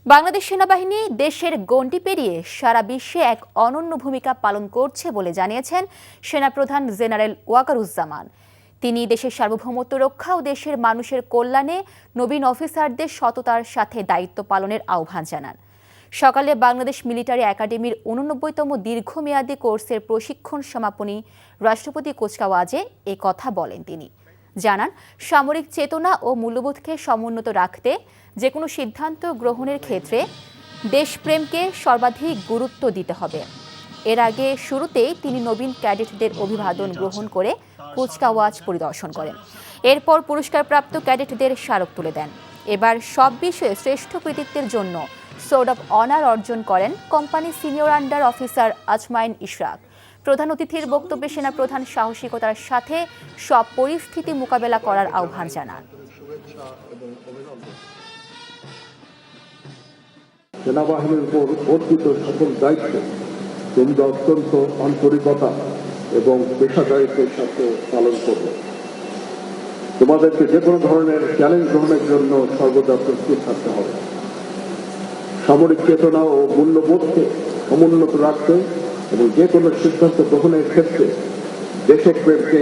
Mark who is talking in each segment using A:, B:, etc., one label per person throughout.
A: বাংলাদেশ সেনাবাহিনী দেশের গণ্ডি পেরিয়ে সারা বিশ্বে এক অনন্য ভূমিকা পালন করছে বলে জানিয়েছেন সেনাপ্রধান জেনারেল ওয়াকারুজ্জামান। তিনি দেশের সার্বভৌমত্ব রক্ষা ও দেশের মানুষের কল্যাণে নবীন অফিসারদের সততার সাথে দায়িত্ব পালনের আহ্বান জানান। সকালে বাংলাদেশ মিলিটারি একাডেমির 89তম দীর্ঘমেয়াদী কোর্সের প্রশিক্ষণ সমাপনী রাষ্ট্রপতি কুচকাওয়াজে এ কথা বলেন তিনি। জানান, সামরিক চেতনা ও মূল্যবোধকে সমুন্নত রাখতে যে কোনো সিদ্ধান্ত গ্রহণের ক্ষেত্রে দেশপ্রেমকে সর্বাধিক গুরুত্ব দিতে হবে। এর আগে শুরুতেই তিনি নবীন ক্যাডেটদের অভিবাদন গ্রহণ করে কুচকাওয়াজ পরিদর্শন করেন। এরপর পুরস্কারপ্রাপ্ত ক্যাডেটদের স্মারক তুলে দেন। এবার সব বিষয়ে শ্রেষ্ঠ কৃতিত্বের জন্য সোর্ড অব অনার অর্জন করেন কোম্পানি সিনিয়র আন্ডার অফিসার আজমাইন ইশরাক। প্রধান অতিথির বক্তব্যে সেনাপ্রধান সাহসিকতার সাথে সব পরিস্থিতি মোকাবেলা করার আহ্বান জানান।
B: সেনাবাহিনীর উপর অর্পিত সকল দায়িত্ব তোমরা অত্যন্ত আন্তরিকতা এবং পেশাদারিত্বের সাথে পালন করবে। তোমাদেরকে যে কোনো ধরনের চ্যালেঞ্জ গ্রহণের জন্য সর্বদা প্রস্তুত থাকতে হবে। সামরিক চেতনা ও মূল্যবোধকে সমুন্নত রাখতে এবং যে কোনো সিদ্ধান্ত গ্রহণের ক্ষেত্রে দেশপ্রেমকে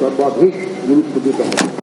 B: সর্বাধিক গুরুত্ব দিতে হবে।